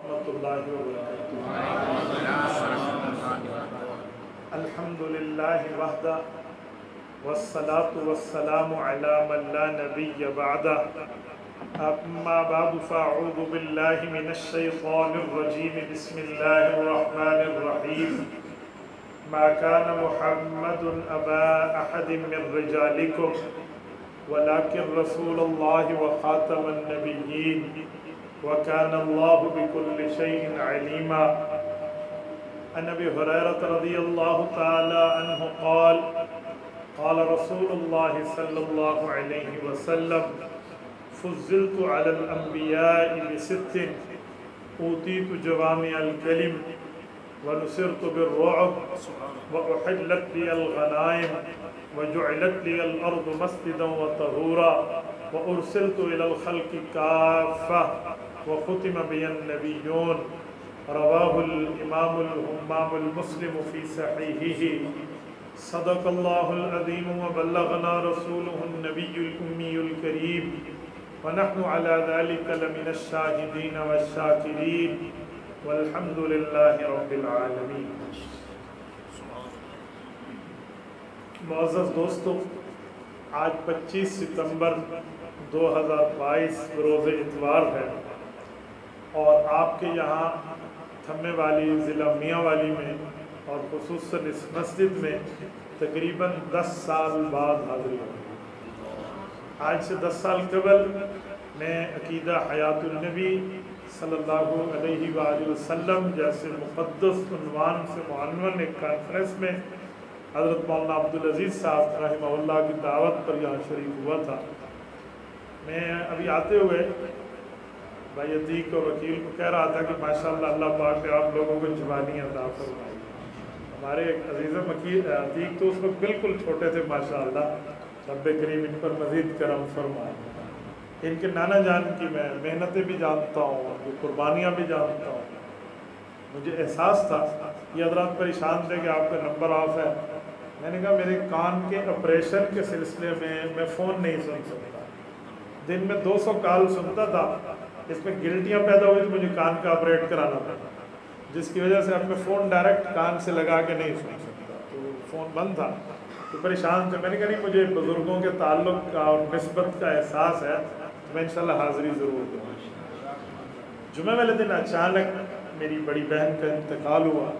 ورحمۃ اللہ وبرکاتہ۔ الحمدللہ وحدہ والصلاة والسلام علی من لا نبی بعدہ، اما بعد فاعوذ باللہ من الشیطان الرجیم، بسم اللہ الرحمن الرحیم۔ ما كان محمد ابا احد من رجالکم ولكن رسول الله وخاتم النبيين وكان الله بكل شيء عليما۔ عن ابي هريرة رضي الله تعالى عنه قال قال رسول الله صلى الله عليه وسلم فضلت على الأنبياء بست أوتيت جوامع الكلم ونصرت بالرعب وأحلت لي الغنائم وجعلت لي الأرض مسجدا وطهورا وأرسلت إلى الخلق كافة وختم بي النبيون۔ رواه الإمام الهمام المسلم في صحيحه۔ صدق الله العظيم وبلغنا رسوله النبي الأمي الكريم ونحن على ذلك لمن الشاهدين والشاكرين والحمد لله رب العالمين۔ معزز دوستو، آج 25 ستمبر 2022 روز اتوار ہے اور آپ کے یہاں تھمے والی ضلع میاں والی میں اور خصوصاً اس مسجد میں تقریباً 10 سال بعد حاضری ہوئی۔ آج سے 10 سال قبل میں عقیدہ حیات النبی صلی اللہ علیہ وآلہ وسلم جیسے مقدس عنوان سے معنون ایک کانفرنس میں حضرت مولانا عبدالعزیز صاحب رحمہ اللہ کی دعوت پر یہاں شریک ہوا تھا۔ میں ابھی آتے ہوئے بھائی عتیق اور وکیل کو کہہ رہا تھا کہ ماشاءاللہ اللہ پاک نے آپ لوگوں کو جوانی عطا فرمائی۔ ہمارے عزیز عتیق تو اس وقت بالکل چھوٹے تھے، ماشاءاللہ رب کریم ان پر مزید کرم فرمائے۔ ان کے نانا جان کی میں محنتیں بھی جانتا ہوں، ان کی قربانیاں بھی جانتا ہوں۔ مجھے احساس تھا، یہ حضرات پریشان تھے کہ آپ کا نمبر آف ہے۔ میں نے کہا میرے کان کے آپریشن کے سلسلے میں فون نہیں سن سکتا، دن میں 200 کال سنتا تھا، اس میں گلٹیاں پیدا ہوئی تو مجھے کان کا آپریٹ کرانا پڑا، جس کی وجہ سے اب میں فون ڈائریکٹ کان سے لگا کے نہیں سن سکتا، تو فون بند تھا تو پریشان تھے۔ میں نے کہا نہیں، مجھے بزرگوں کے تعلق کا اور نسبت کا احساس ہے، تو میں انشاءاللہ حاضری ضرور دوں گا۔ جمعہ والے دن اچانک میری بڑی بہن کا انتقال ہوا،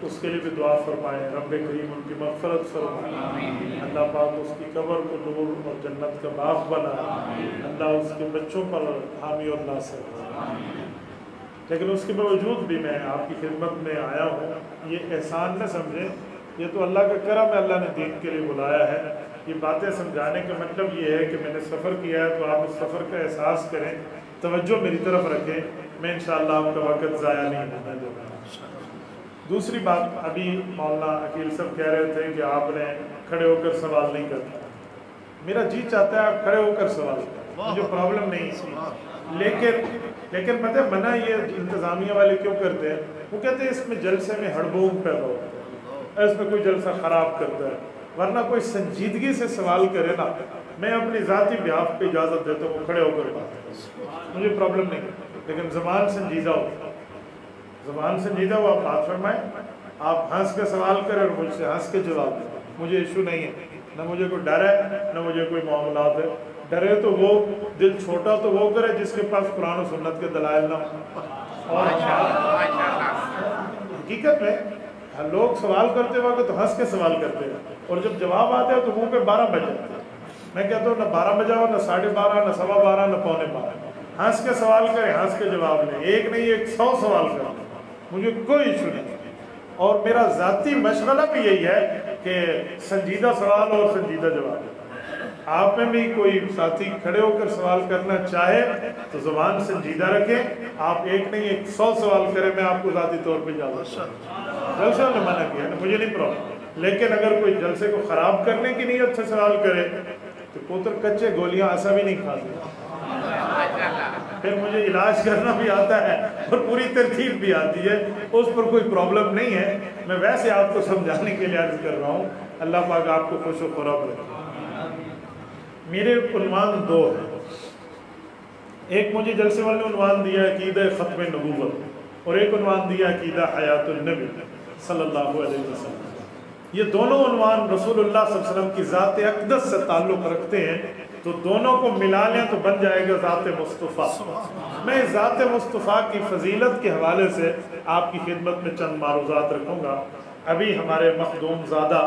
اس کے لیے بھی دعا فرمائیں، رب کریم ان کی مغفرت فرمائے، اللہ پاک اس کی قبر کو نور اور جنت کا باغ بنائے، اللہ اس کے بچوں پر حامی اور ناصر ہے۔ لیکن اس کے باوجود بھی میں آپ کی خدمت میں آیا ہوں، یہ احسان نہ سمجھیں، یہ تو اللہ کا کرم ہے، اللہ نے دین کے لیے بلایا ہے۔ یہ باتیں سمجھانے کا مطلب یہ ہے کہ میں نے سفر کیا ہے تو آپ اس سفر کا احساس کریں، توجہ میری طرف رکھیں، میں انشاءاللہ آپ کا وقت ضائع نہیں ہونے دوں گا۔ دوسری بات، ابھی مولانا عقیل صاحب کہہ رہے تھے کہ آپ نے کھڑے ہو کر سوال نہیں کرتا۔ میرا جی چاہتا ہے آپ کھڑے ہو کر سوال کریں، مجھے پرابلم نہیں ہے، لیکن پتہ ہے منع یہ انتظامیہ والے کیوں کرتے ہیں؟ وہ کہتے ہیں اس میں جلسے میں ہڑبونگ پیدا ہوتا ہے، اس میں کوئی جلسہ خراب کرتا ہے، ورنہ کوئی سنجیدگی سے سوال کرے نا، میں اپنی ذاتی بیاف پہ اجازت دیتا ہوں کھڑے ہو کر بات، مجھے پرابلم نہیں، لیکن زبان سنجیدہ ہو، زبان سنجیدہ ہو، آپ بات فرمائیں، آپ ہنس کے سوال کریں اور مجھ سے ہنس کے جواب دیں، مجھے ایشو نہیں ہے، نہ مجھے کوئی ڈر ہے نہ مجھے کوئی معاملات ہے۔ ڈرے تو وہ، دل چھوٹا تو وہ کرے جس کے پاس قرآن و سنت کے دلائل نہ ہوں۔ اور حقیقت میں لوگ سوال کرتے وقت تو ہنس کے سوال کرتے ہیں، اور جب جواب آتے ہیں تو منہ پہ 12 بج جاتے ہیں۔ میں کہتا ہوں نہ 12 بجا ہو، نہ 12:30، نہ 12:15، نہ 11:45، ہنس کے سوال کریں، ہنس کے جواب لیں، ایک نہیں 100 سوال کریں، مجھے کوئی ایشو نہیں۔ اور میرا ذاتی مشغلہ بھی یہی ہے کہ سنجیدہ سوال اور سنجیدہ جواب۔ آپ میں بھی کوئی ساتھی کھڑے ہو کر سوال کرنا چاہے تو زبان سنجیدہ رکھیں، آپ ایک نہیں 100 سوال کریں، میں آپ کو ذاتی طور پہ اجازت جلسہ نے منع کیا ہے، مجھے نہیں پرابلم، لیکن اگر کوئی جلسے کو خراب کرنے کی نیت سے سوال کرے تو پوتر کچے گولیاں ایسا بھی نہیں کھاتے، پھر مجھے علاج کرنا بھی آتا ہے اور پوری ترتیب بھی آتی ہے، اس پر کوئی پرابلم نہیں ہے، میں ویسے آپ کو سمجھانے کے لیے عرض کر رہا ہوں۔ اللہ پاک آپ کو خوش و خراب رکھے۔ میرے عنوان 2 ہیں، ایک مجھے جلسے والے نے عنوان دیا عقیدہ ختم نبوت اور ایک عنوان دیا عقیدہ حیات النبی صلی اللہ علیہ وسلم۔ یہ دونوں عنوان رسول اللہ صلی اللہ علیہ وسلم کی ذات اقدس سے تعلق رکھتے ہیں، تو دونوں کو ملا لیں تو بن جائے گا ذات مصطفیٰ۔ میں ذات مصطفیٰ کی فضیلت کے حوالے سے آپ کی خدمت میں چند معروضات رکھوں گا۔ ابھی ہمارے مخدوم زادہ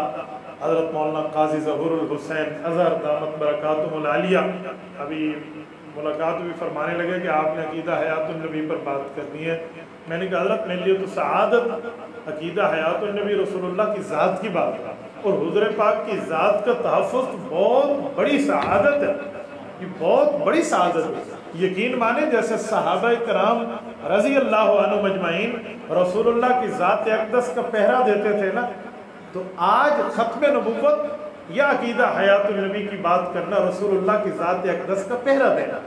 حضرت مولانا قاضی ظہور الحسین اظہر دامت برکاتہم العالیہ ابھی ملاقات بھی فرمانے لگے کہ آپ نے عقیدہ حیات النبی پر بات کرنی ہے۔ میں نے کہا حضرت میرے لیے تو سعادت عقیدہ حیات النبی رسول اللہ کی ذات کی بات ہے، اور حضور پاک کی ذات کا تحفظ بہت بڑی سعادت ہے، یہ بہت بڑی سعادت ہے۔ یقین مانے جیسے صحابہ کرام رضی اللہ عنہ مجمعین رسول اللہ کی ذات اقدس کا پہرا دیتے تھے نا، تو آج ختم نبوت یا عقیدہ حیات النبی کی بات کرنا رسول اللہ کی ذات اقدس کا پہرا دینا،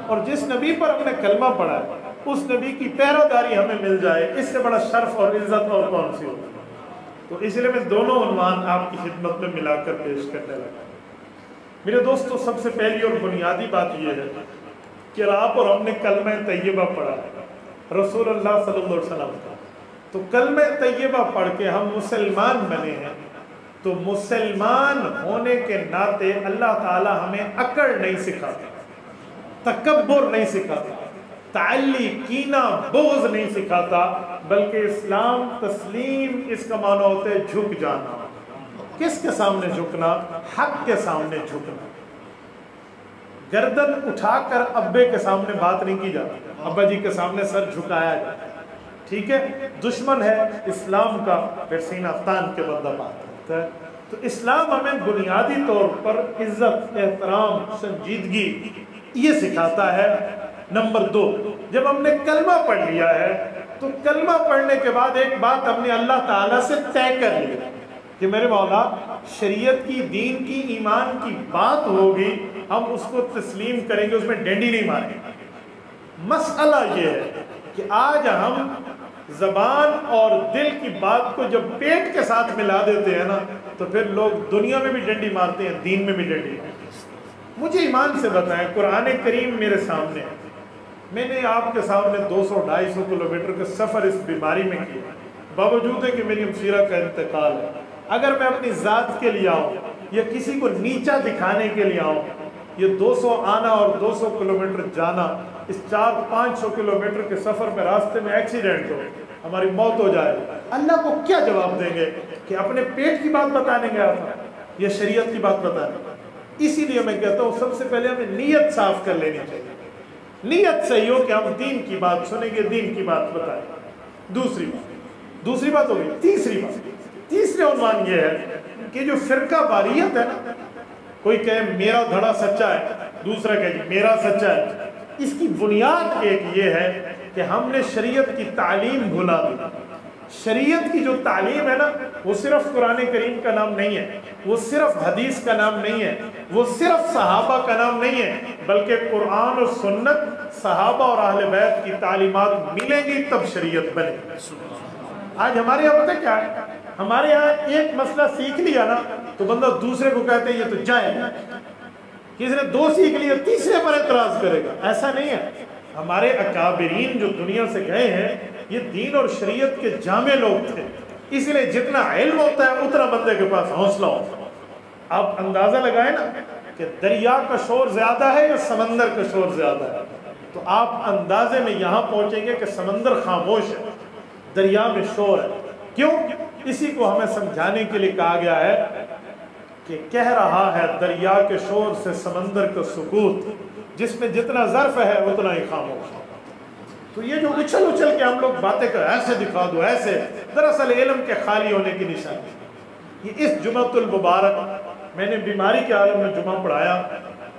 اور جس نبی پر ہم نے کلمہ پڑھا ہے اس نبی کی پہراداری ہمیں مل جائے، اس سے بڑا شرف اور عزت اور کون سی ہوگی؟ تو اس لیے میں دونوں عنوان آپ کی خدمت میں ملا کر پیش کرنے لگا۔ میرے دوستو، سب سے پہلی اور بنیادی بات یہ ہے کہ آپ اور ہم نے کلمہ طیبہ پڑھا ہے رسول اللہ صلی اللہ علیہ وسلم کا، تو کلمہ طیبہ پڑھ کے ہم مسلمان بنے ہیں، تو مسلمان ہونے کے ناطے اللہ تعالی ہمیں اکڑ نہیں سکھاتا، تکبر نہیں سکھاتا، تعلی کینہ بغض نہیں سکھاتا، بلکہ اسلام تسلیم اس کا معنی ہوتا ہے جھک جانا۔ کس کے سامنے جھکنا؟ حق کے سامنے جھکنا۔ گردن اٹھا کر ابے کے سامنے بات نہیں کی جاتی، ابا جی کے سامنے سر جھکایا جاتا ہے، ٹھیک ہے؟ دشمن ہے اسلام کا پھر سینہ تان کے بندہ بات کرتا ہے۔ تو اسلام ہمیں بنیادی طور پر عزت، احترام، سنجیدگی یہ سکھاتا ہے۔ نمبر 2، جب ہم نے کلمہ پڑھ لیا ہے تو کلمہ پڑھنے کے بعد ایک بات ہم نے اللہ تعالیٰ سے طے کر لی کہ میرے مولا شریعت کی، دین کی، ایمان کی بات ہوگی، ہم اس کو تسلیم کریں گے، اس میں ڈنڈی نہیں ماریں گے۔ مسئلہ یہ ہے کہ آج ہم زبان اور دل کی بات کو جب پیٹ کے ساتھ ملا دیتے ہیں نا، تو پھر لوگ دنیا میں بھی ڈنڈی مارتے ہیں، دین میں بھی ڈنڈی مارتے ہیں۔ مجھے ایمان سے بتائیں، قرآن کریم میرے سامنے ہے، میں نے آپ کے سامنے 200-250 کلومیٹر کا سفر اس بیماری میں کیا، باوجود ہے کہ میری ہمشیرہ کا انتقال ہے۔ اگر میں اپنی ذات کے لیے آؤں یا کسی کو نیچا دکھانے کے لیے آؤں، یہ 200 آنا اور 200 کلومیٹر جانا، اس 400-500 کلومیٹر کے سفر میں راستے میں ایکسیڈنٹ ہو، ہماری موت ہو جائے، اللہ کو کیا جواب دیں گے کہ اپنے پیٹ کی بات بتانے گیا تھا یا شریعت کی بات بتانے؟ اسی لیے میں کہتا ہوں سب سے پہلے ہمیں نیت صاف کر لینی چاہیے، نیت صحیح ہو کہ ہم دین کی بات سنیں گے، دین کی بات بتائیں۔ دوسری بات ہوگی۔ تیسری عنوان یہ ہے کہ جو فرقہ واریت ہے نا، کوئی کہے میرا دھڑا سچا ہے، دوسرا کہے جی میرا سچا ہے، اس کی بنیاد ایک یہ ہے کہ ہم نے شریعت کی تعلیم بھلا دی۔ شریعت کی جو تعلیم ہے نا، وہ صرف قرآن کریم کا نام نہیں ہے، وہ صرف حدیث کا نام نہیں ہے، وہ صرف صحابہ کا نام نہیں ہے، بلکہ قرآن اور سنت، صحابہ اور اہل بیت کی تعلیمات ملیں گی تب شریعت بنے گی۔ آج ہمارے یہاں پتہ کیا ہے؟ ہمارے یہاں ایک مسئلہ سیکھ لیا نا تو بندہ دوسرے کو کہتے ہیں یہ تو جائز ہے، کسی نے 2 سیکھ لیا تیسرے پر اعتراض کرے گا۔ ایسا نہیں ہے، ہمارے اکابرین جو دنیا سے گئے ہیں یہ دین اور شریعت کے جامع لوگ تھے، اس لیے جتنا علم ہوتا ہے اتنا بندے کے پاس حوصلہ ہوتا ہے۔ آپ اندازہ لگائیں نا کہ دریا کا شور زیادہ ہے یا سمندر کا شور زیادہ ہے، تو آپ اندازے میں یہاں پہنچیں گے کہ سمندر خاموش ہے، دریا میں شور ہے۔ کیوں؟ اسی کو ہمیں سمجھانے کے لیے کہا گیا ہے کہ کہہ رہا ہے دریا کے شور سے سمندر کا سکوت، جس میں جتنا ظرف ہے اتنا ہی خاموش ہے۔ تو یہ جو اچھل کے ہم لوگ باتیں کر ایسے دکھا دو ایسے، دراصل علم کے خالی ہونے کی نشانی۔ یہ اس جمعۃ المبارک میں نے بیماری کے عالم میں جمعہ پڑھایا،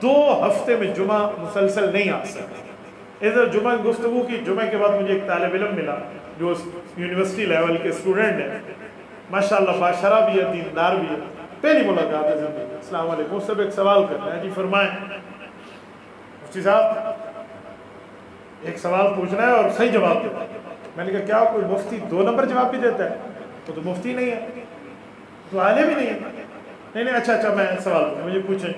2 ہفتے میں جمعہ مسلسل نہیں آ سکتا۔ ادھر جمعہ گفتگو کی، جمعہ کے بعد مجھے ایک طالب علم ملا جو یونیورسٹی لیول کے اسٹوڈنٹ ہیں، ماشاءاللہ باشرہ بھی ہے، دیندار بھی ہے، پہلی ملاقات ہے زندگی۔ السلام علیکم، مجھ سے ایک سوال کرنا ہے، جی فرمائیں۔ مفتی صاحب ایک سوال پوچھنا ہے اور صحیح جواب دینا۔ میں نے کہا کیا کوئی مفتی 2 نمبر جواب بھی دیتا ہے؟ وہ تو مفتی نہیں ہے، تو عالم بھی نہیں ہے۔ نہیں اچھا میں سوال مجھے پوچھیں۔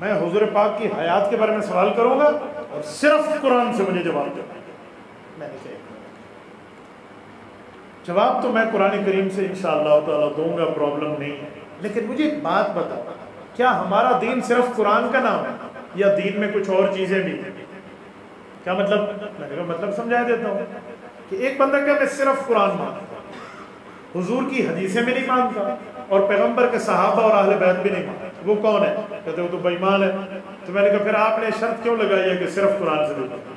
میں حضور پاک کی حیات کے بارے میں سوال کروں گا اور صرف قرآن سے مجھے جواب دے. میں نے کہا جواب تو میں قرآن کریم سے انشاءاللہ تعالیٰ دوں گا، پرابلم نہیں ہے، لیکن مجھے ایک بات بتاؤ، کیا ہمارا دین صرف قرآن کا نام ہے یا دین میں کچھ اور چیزیں بھی ہیں؟ کیا مطلب؟ میں نے کہا مطلب سمجھا دیتا ہوں کہ ایک بندہ کہ میں صرف قرآن مانتا ہوں، حضور کی حدیثیں بھی نہیں مانتا اور پیغمبر کے صحابہ اور اہل بیت بھی نہیں مانتا، وہ کون ہے؟ کہتے وہ تو بے ایمان ہے. تو میں نے کہا پھر آپ نے شرط کیوں لگائی ہے کہ صرف قرآن سے دکھائیں؟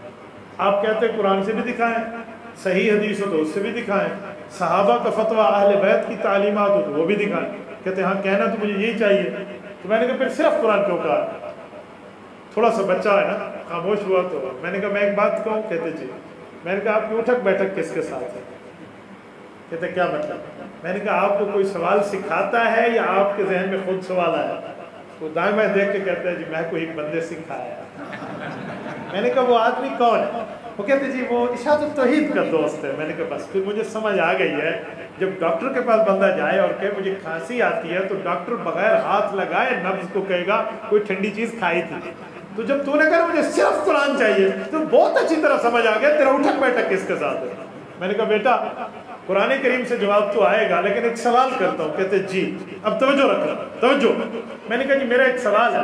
آپ کہتے ہیں قرآن سے بھی دکھائیں، صحیح حدیث ہو تو اس سے بھی دکھائیں، صحابہ کا فتویٰ اہل بیت کی تعلیمات ہو تو وہ بھی دکھائیں. کہتے ہاں کہنا تو مجھے یہی چاہیے. تو میں نے کہا پھر صرف قرآن کیوں کہا؟ تھوڑا سا بچہ ہے نا خاموش ہوا. تو میں نے کہا میں ایک بات کہوں؟ کہتے جی. میں نے کہا آپ کی اٹھک بیٹھک کس کے ساتھ ہے؟ کہتے کیا مطلب؟ میں نے کہا آپ کو کوئی سوال سکھاتا ہے یا آپ کے ذہن میں خود سوال آیا؟ وہ دائیں بائیں دیکھ کے کہتا ہے جی میں کو ایک بندے سکھایا. میں نے کہا وہ آدمی کون ہے؟ وہ کہتے جی وہ اشاعت التوحید کا دوست ہے. میں نے کہا بس پھر مجھے سمجھ آ گئی ہے، جب ڈاکٹر کے پاس بندہ جائے اور کہ مجھے کھانسی آتی ہے تو ڈاکٹر بغیر ہاتھ لگائے نبض کو کہے گا کوئی ٹھنڈی چیز کھائی تھی. تو جب تو نے کہا مجھے صرف قرآن چاہیے تو بہت اچھی طرح سمجھ آ گیا تیرا اٹھک بیٹھک کس کے ساتھ ہے. میں نے کہا بیٹا قرآن کریم سے جواب تو آئے گا لیکن ایک سوال کرتا ہوں. کہتے جی. اب توجہ رکھنا، توجہ. میں نے کہا جی میرا ایک سوال ہے،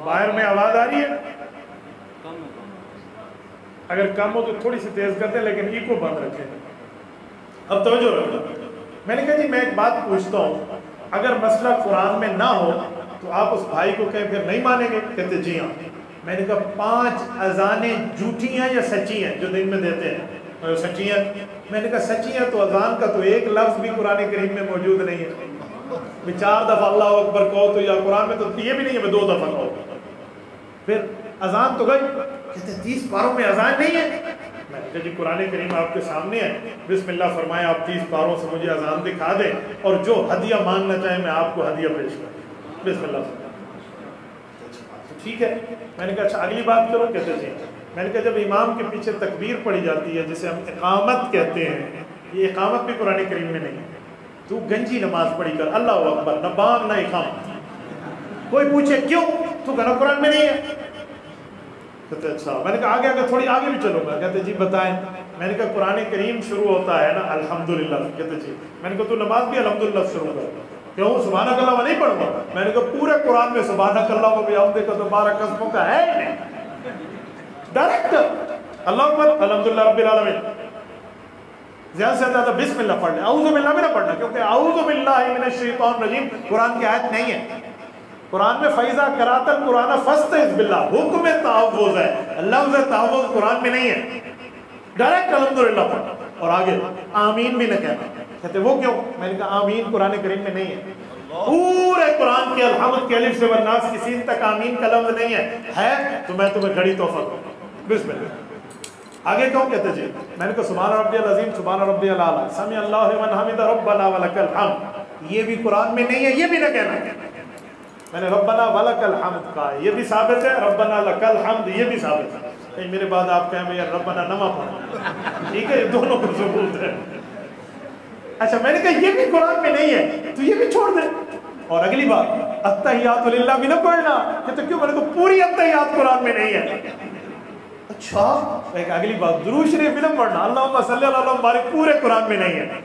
باہر میں آواز آ رہی ہے؟ اگر کم ہو تو تھوڑی سی تیز کر دیں لیکن ایکو بند رکھیں. اب توجہ رکھنا. میں نے کہا جی میں ایک بات پوچھتا ہوں، اگر مسئلہ قرآن میں نہ ہو تو آپ اس بھائی کو کہیں پھر نہیں مانیں گے؟ کہتے جی ہاں. میں نے کہا 5 اذانیں جھوٹی ہیں یا سچی ہیں جو دن میں دیتے ہیں؟ سچی ہیں. میں نے کہا سچی ہیں تو اذان کا تو ایک لفظ بھی قرآن کریم میں موجود نہیں ہے. 4 دفعہ اللہ اکبر کہو تو یا قرآن میں تو یہ بھی نہیں ہے 2 دفعہ کہو. پھر اذان تو گئی. کہتے 30 پاروں میں اذان نہیں ہے. میں نے کہا جی قرآن کریم آپ کے سامنے ہے، بسم اللہ فرمائے آپ 30 پاروں سے مجھے اذان دکھا دیں اور جو ہدیہ مانگنا چاہیں میں آپ کو ہدیہ پیش کروں. بسم اللہ فرمائے. ٹھیک ہے. میں نے کہا اچھا اگلی بات کرو. کہتے جی. میں نے کہا جب امام کے پیچھے تکبیر پڑھی جاتی ہے جسے ہم اقامت کہتے ہیں، یہ اقامت بھی قرآن کریم میں نہیں ہے. تو گنجی نماز پڑھی کر اللہ اکبر، نہ بانگ نہ اقامت. کوئی پوچھے کیوں؟ تو کہنا قرآن میں نہیں ہے. کہتے اچھا. میں نے کہا آگے تھوڑی آگے بھی چلوں گا. کہتے جی بتائیں. میں نے کہا قرآن کریم شروع ہوتا ہے نا الحمدللہ. کہتے جی. میں نے کہا تو نماز بھی الحمدللہ شروع کر. کیوں سبحانک اللہ میں نہیں پڑھوں گا؟ میں نے کہا پورے قرآن میں سبحانک اللہ و بحمدہ کا دوبارہ قسموں کا ہے ہی نہیں. ڈائریکٹ اللہ اکبر الحمدللہ رب العالمین. زیادہ سے زیادہ بسم اللہ پڑھ لیں، اعوذ باللہ میں نہ پڑھنا، کیونکہ اعوذ باللہ من الشیطان الرجیم قرآن کی آیت نہیں ہے. قرآن میں فَإِذَا قَرَأْتَ الْقُرْآنَ فَاسْتَعِذْ بِاللَّهِ حکم تعوذ ہے، لفظ تعوذ قرآن میں نہیں ہے. ڈائریکٹ الحمدللہ پڑھنا اور آگے آمین بھی نہ کہنا. کہتے وہ کیوں؟ میں نے کہا آمین قرآن کریم میں نہیں ہے. پورے قرآن کے الحمد کے الف سے والناس کی سین تک آمین کا لفظ نہیں ہے تو میں تمہیں گھڑی تحفہ دوں. بسم اللہ. آگے کیوں؟ کہتے جی. میں نے کہا سبحان ربی العظیم سبحان ربی الاعلیٰ سمیع اللہ لمن حمدہ ربنا ولک الحمد. یہ بھی قرآن میں نہیں ہے، یہ بھی نہ کہنا. میں نے ربنا ولک الحمد کہا، یہ بھی ثابت ہے. ربنا لک الحمد یہ بھی ثابت ہے. کہیں میرے بعد آپ کہیں بھئی ربنا نما پڑھا. ٹھیک ہے، یہ دونوں کو ثبوت ہے. اچھا میں نے کہا یہ بھی قرآن میں نہیں ہے تو یہ بھی چھوڑ دیں. اور اگلی بات التحیات للہ بھی نہ پڑھنا. کہتے کیوں؟ میں نے کہا پوری التحیات قرآن میں نہیں ہے. اچھا ایک اگلی بات درود شریف بھی نہ پڑھنا، اللہم صلی اللہ علیہ وسلم پورے قرآن میں نہیں ہے.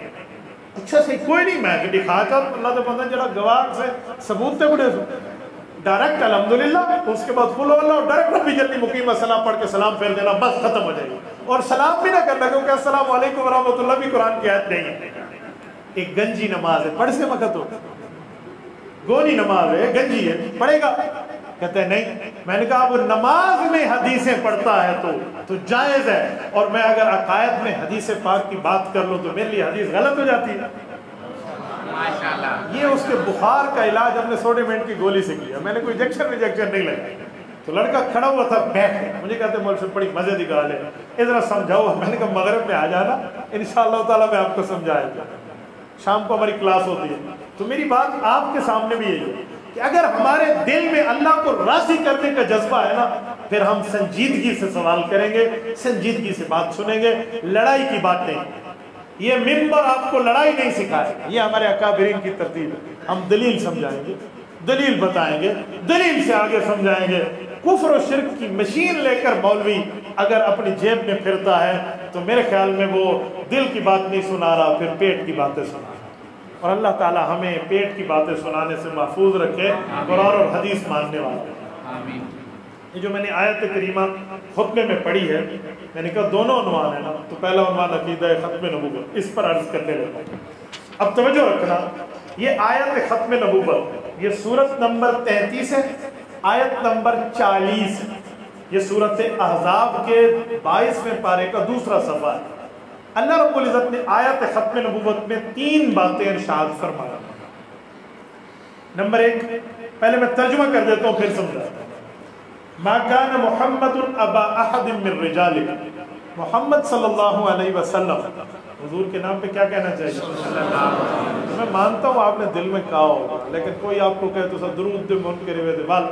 اچھا صحیح کوئی نہیں، میں کہ دکھا کر اللہ تو بندہ جڑا گواہ سے ثبوت تے بڑے ڈائریکٹ الحمدللہ اس کے بعد قل اللہ ڈائریکٹ ربی جلی مقیم السلام پڑھ کے سلام پھیر دینا، بس ختم ہو جائے گی. اور سلام بھی نہ کرنا کیونکہ السلام علیکم ورحمۃ اللہ بھی قرآن کی آیت نہیں ہے. ایک گنجی نماز ہے پڑھ سے وقت ہو، گونی نماز ہے گنجی ہے پڑھے گا؟ کہتے ہیں نہیں. میں نے کہا اب نماز میں حدیثیں پڑھتا ہے تو جائز ہے، اور میں اگر عقائد میں حدیث پاک کی بات کر لوں تو میرے لیے حدیث غلط ہو جاتی ہے. یہ اس کے بخار کا علاج ہم نے سوڈیمنٹ کی گولی سے کیا. میں نے کوئی انجیکشن نہیں لگا. تو لڑکا کھڑا ہوا تھا بیٹھ کے مجھے کہتے مول سے بڑی مزے کی گال ہے ادھر سمجھاؤ. میں نے کہا مغرب میں آ جانا انشاءاللہ تعالیٰ میں آپ کو سمجھایا گا. شام کو ہماری کلاس ہوتی ہے. تو میری بات آپ کے سامنے بھی یہی ہے کہ اگر ہمارے دل میں اللہ کو راضی کرنے کا جذبہ ہے نا پھر ہم سنجیدگی سے سوال کریں گے، سنجیدگی سے بات سنیں گے، لڑائی کی بات نہیں. یہ ممبر آپ کو لڑائی نہیں سکھائے گا، یہ ہمارے اکابرین کی ترتیب ہے۔ ہم دلیل سمجھائیں گے، دلیل بتائیں گے، دلیل سے آگے سمجھائیں گے۔ کفر و شرک کی مشین لے کر مولوی اگر اپنی جیب میں پھرتا ہے تو میرے خیال میں وہ دل کی بات نہیں سنا رہا، پھر پیٹ کی باتیں سنا رہا۔ اور اللہ تعالی ہمیں پیٹ کی باتیں سنانے سے محفوظ رکھے، قرآن اور حدیث ماننے والے۔ یہ جو میں نے آیت کریمہ خطبے میں پڑھی ہے، میں نے کہا دونوں عنوان ہے نا، تو پہلا عنوان عقیدہ ختم نبوت، اس پر عرض کرنے لگا۔ اب توجہ رکھنا، یہ آیت ختم نبوت، یہ سورت نمبر 33 ہے، آیت نمبر 40 ہے۔ یہ سورت احزاب کے 22ویں پارے کا دوسرا صفحہ ہے۔ اللہ رب العزت نے آیت ختم نبوت میں 3 باتیں ارشاد فرمایا۔ نمبر 1، پہلے میں ترجمہ کر دیتا ہوں پھر سمجھاتا ہوں۔ ما کان محمد ابا احد من رجالکم، محمد صلی اللہ علیہ وسلم، حضور کے نام پہ کیا کہنا چاہیے؟ میں مانتا ہوں آپ نے دل میں کہا ہوگا، لیکن کوئی آپ کو کہے تو سب درود دے منکر و دبال،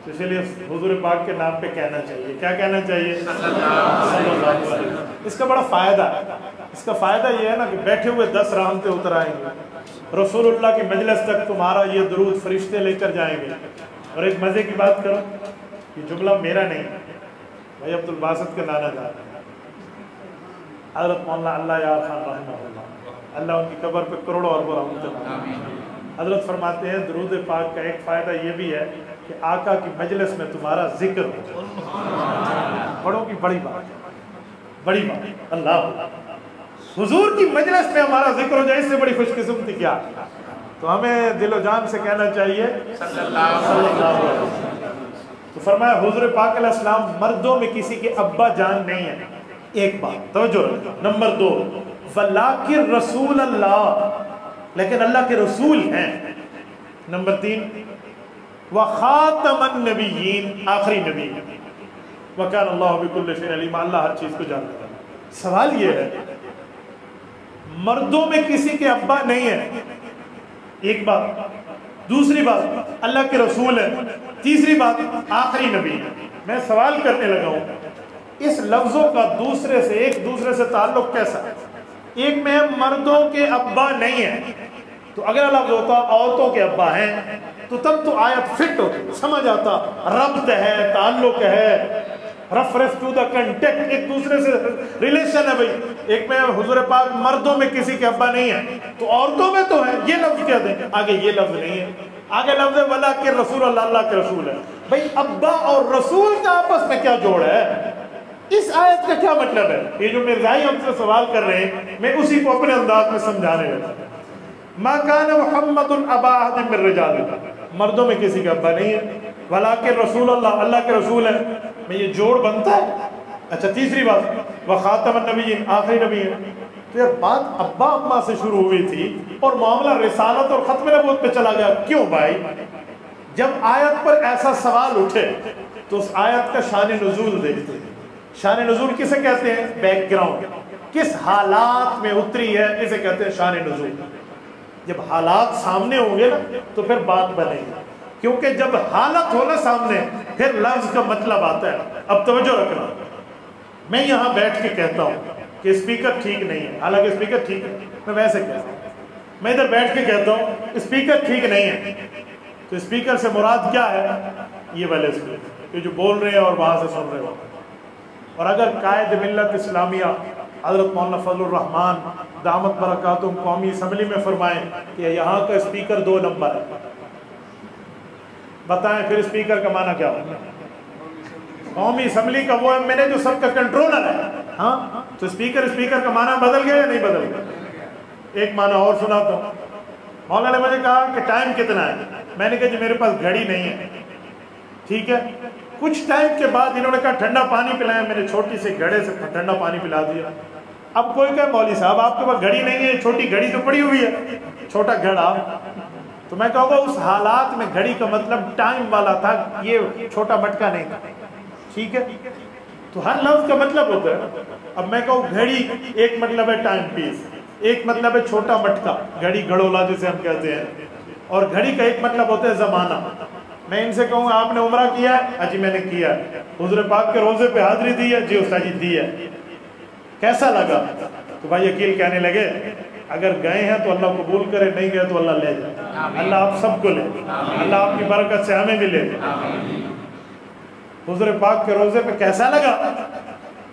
اس لیے حضور پاک کے نام پہ کہنا چاہیے۔ کیا کہنا چاہیے؟ صلی اللہ علیہ وسلم۔ اس کا بڑا فائدہ ہے، اس کا فائدہ یہ ہے نا کہ بیٹھے ہوئے 10 رحمتیں اتر آئیں گے، رسول اللہ کی مجلس تک تمہارا یہ درود فرشتے لے کر جائیں گے۔ اور ایک مزے کی بات کرو، یہ جملہ میرا نہیں ہے، بھائی عبد الباسط کے نانا جان حضرت مولانا اللہ یار خان رحمہ اللہ، اللہ ان کی قبر پہ کروڑوں اربوں رحمت۔ حضرت فرماتے ہیں درود پاک کا ایک فائدہ یہ بھی ہے کہ آقا کی مجلس میں تمہارا ذکر ہو۔ بڑوں کی بڑی بات، بڑی بات، اللہ حضور کی مجلس میں ہمارا ذکر ہو جائے، اس سے بڑی خوش قسمتی کیا؟ تو ہمیں دل و جان سے کہنا چاہیے صلی اللہ علیہ وسلم۔ تو فرمایا حضور پاک علیہ السلام مردوں میں کسی کے ابا جان نہیں ہے، ایک بات توجہ رکھنا۔ نمبر 2، ولیکن رسول اللہ، لیکن اللہ کے رسول ہیں۔ نمبر 3، وخاتم النبیین، آخری نبی، وکان اللہ بکل شیء علیم، اللہ ہر چیز کو جانتا ہے۔ سوال یہ ہے مردوں میں کسی کے ابا نہیں ہے، ایک بات، دوسری بات اللہ کے رسول ہے، تیسری بات آخری نبی ہے۔ میں سوال کرنے لگا ہوں اس لفظوں کا دوسرے سے، ایک دوسرے سے تعلق کیسا ہے؟ ایک میں مردوں کے ابا نہیں ہے، تو اگر لفظ ہوتا عورتوں کے ابا ہیں تو تب تو آیت فٹ ہوتی، سمجھ آتا، ربط ہے، تعلق ہے، ریفرنس ٹو دا کنٹیکٹ، ایک دوسرے سے ریلیشن ہے۔ بھائی ایک میں حضور پاک مردوں میں کسی کے ابا نہیں ہے تو عورتوں میں تو ہے، یہ لفظ کہہ دیں، آگے یہ لفظ نہیں ہے، آگے لفظ ہے ولا کہ رسول اللہ، اللہ کے رسول ہے۔ بھائی ابا اور رسول کا آپس میں کیا جوڑ ہے؟ اس آیت کا کیا مطلب ہے؟ یہ جو مرزائی ہم سے سوال کر رہے ہیں میں اسی کو اپنے انداز میں سمجھانے لگا۔ ما کان محمد ابا احد من رجالکم، مردوں میں کسی کا ابا نہیں ہے، ولیکن رسول اللہ، اللہ کے رسول ہے۔ میں یہ جوڑ بنتا ہے؟ اچھا تیسری بات وخاتم النبیین، آخری نبی ہے۔ تو یہ بات ابا اما سے شروع ہوئی تھی اور معاملہ رسالت اور ختم نبوت پہ چلا گیا، کیوں بھائی؟ جب آیت پر ایسا سوال اٹھے تو اس آیت کا شان نزول دیکھتے ہیں۔ شان نزول کسے کہتے ہیں؟ بیک گراؤنڈ، کس حالات میں اتری ہے اسے کہتے ہیں شان نزول۔ جب حالات سامنے ہوں گے نا تو پھر بات بنے گی، کیونکہ جب حالت ہو نا سامنے پھر لفظ کا مطلب آتا ہے۔ اب توجہ رکھنا، میں یہاں بیٹھ کے کہتا ہوں کہ اسپیکر ٹھیک نہیں ہے، حالانکہ اسپیکر ٹھیک ہے، میں ویسے کہتا ہوں، میں ادھر بیٹھ کے کہتا ہوں اسپیکر ٹھیک نہیں ہے، تو اسپیکر سے مراد کیا ہے؟ یہ والے اسپیکر یہ جو بول رہے ہیں اور وہاں سے سن رہے ہو۔ اور اگر قائد ملت اسلامیہ حضرت مولانا فضل الرحمان دامت برکاتہم قومی اسمبلی میں فرمائیں کہ یہاں کا اسپیکر 2 نمبر ہے، بتائیں پھر اسپیکر کا معنی کیا ہوگا؟ قومی اسمبلی کا وہ ایم این اے جو سب کا کنٹرولر ہے، ہاں تو اسپیکر کا معنی بدل گیا یا نہیں بدل گیا؟ ایک معنی اور سناتا ہوں۔ مولانا نے مجھے کہا کہ ٹائم کتنا ہے، میں نے کہا جی میرے پاس گھڑی نہیں ہے، ٹھیک ہے۔ کچھ ٹائم کے بعد انہوں نے کہا ٹھنڈا پانی پلائیں، میں نے چھوٹی سے گھڑے سے ٹھنڈا پانی پلا دیا۔ اب کوئی کہے مولوی صاحب آپ کے پاس گھڑی نہیں ہے، چھوٹی گھڑی تو پڑی ہوئی ہے، چھوٹا گھڑا، تو میں کہوں گا اس حالات میں گھڑی کا مطلب ٹائم والا تھا، یہ چھوٹا مٹکا نہیں تھا، ٹھیک ہے۔ تو ہر لفظ کا مطلب ہوتا ہے۔ اب میں کہوں گھڑی ایک مطلب ہے ٹائم پیس، ایک مطلب ہے چھوٹا مٹکا، گھڑی گھڑولا جسے ہم کہتے ہیں، اور گھڑی کا ایک مطلب ہوتا ہے زمانہ۔ میں ان سے کہوں گا آپ نے عمرہ کیا ہے؟ اجی میں نے کیا ہے۔ حضور پاک کے روزے پہ حاضری دی ہے؟ جی استاد جی دی ہے۔ کیسا لگا؟ تو بھائی عقیل کہنے لگے اگر گئے ہیں تو اللہ قبول کرے, نہیں گئے تو اللہ لے جائے, اللہ آپ سب کو لے, اللہ آپ کی برکت سے ہمیں بھی لے. حضور پاک کے روزے پہ کیسا لگا؟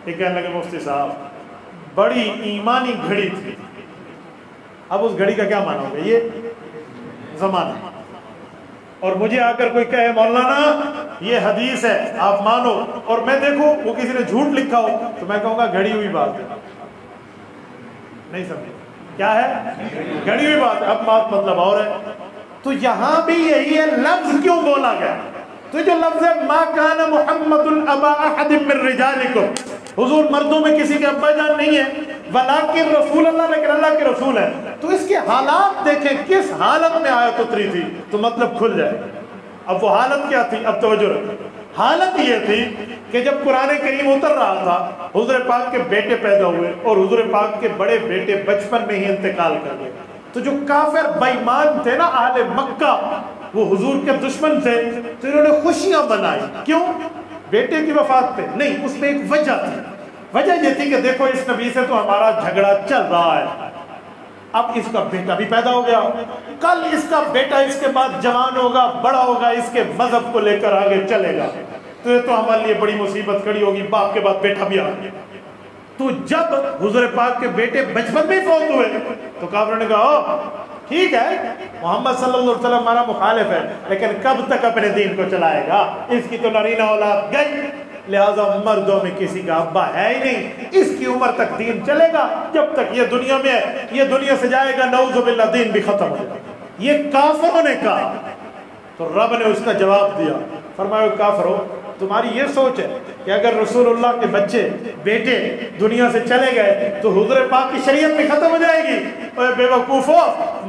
یہ کہنے لگے مفتی صاحب بڑی ایمانی گھڑی تھی. اب اس گھڑی کا کیا معنی ہوگا؟ یہ زمانہ. اور مجھے آ کر کوئی کہے مولانا یہ حدیث ہے آپ مانو, اور میں دیکھوں وہ کسی نے جھوٹ لکھا ہو, تو میں کہوں گا گھڑی ہوئی بات ہے. نہیں سمجھے کیا ہے؟ گھڑی ہوئی بات ہے. اب بات مطلب اور ہے. تو یہاں بھی یہی ہے, لفظ کیوں بولا گیا؟ تو جو لفظ ہے ما کان محمد ابا احد من رجالکم, حضور مردوں میں کسی کے ابا جان نہیں ہے, ولیکن رسول اللہ, لیکن اللہ کے رسول ہے. تو اس کے حالات دیکھیں کس حالت میں آیت اتری تھی تو مطلب کھل جائے. اب وہ حالت کیا تھی؟ اب توجہ رکھیں. حالت یہ تھی کہ جب قرآن کریم اتر رہا تھا حضور پاک کے بیٹے پیدا ہوئے اور حضور پاک کے بڑے بیٹے بچپن میں ہی انتقال کر گئے. تو جو کافر بے ایمان تھے نا اہل مکہ, وہ حضور کے دشمن تھے, تو انہوں نے خوشیاں منائی. کیوں؟ بیٹے کی وفات پہ نہیں, اس میں ایک وجہ تھی. وجہ یہ تھی کہ دیکھو اس نبی سے تو ہمارا جھگڑا چل رہا ہے, اب اس کا بیٹا بھی پیدا ہو گیا, کل اس کا بیٹا اس کے بعد جوان ہوگا, بڑا ہوگا, اس کے مذہب کو لے کر آگے چلے گا, تو یہ تو ہمارے لیے بڑی مصیبت کھڑی ہوگی, باپ کے بعد بیٹا بھی آ گیا. تو جب حضور پاک کے بیٹے بچپن میں فوت ہوئے تو کافروں نے کہا ٹھیک ہے محمد صلی اللہ علیہ وسلم ہمارا مخالف ہے, لیکن کب تک اپنے دین کو چلائے گا؟ اس کی تو نرینہ اولاد گئی, لہذا مردوں میں کسی کا ابا ہے ہی نہیں, اس کی عمر تک دین چلے گا جب تک یہ دنیا میں ہے, یہ دنیا سے جائے گا نعوذ باللہ دین بھی ختم ہو جائے گا. یہ کافروں نے کہا. تو رب نے اس کا جواب دیا, فرمایا کافرو تمہاری یہ سوچ ہے کہ اگر رسول اللہ کے بچے بیٹے دنیا سے چلے گئے تو حضور پاک کی شریعت بھی ختم ہو جائے گی؟ اے بے وقوفو,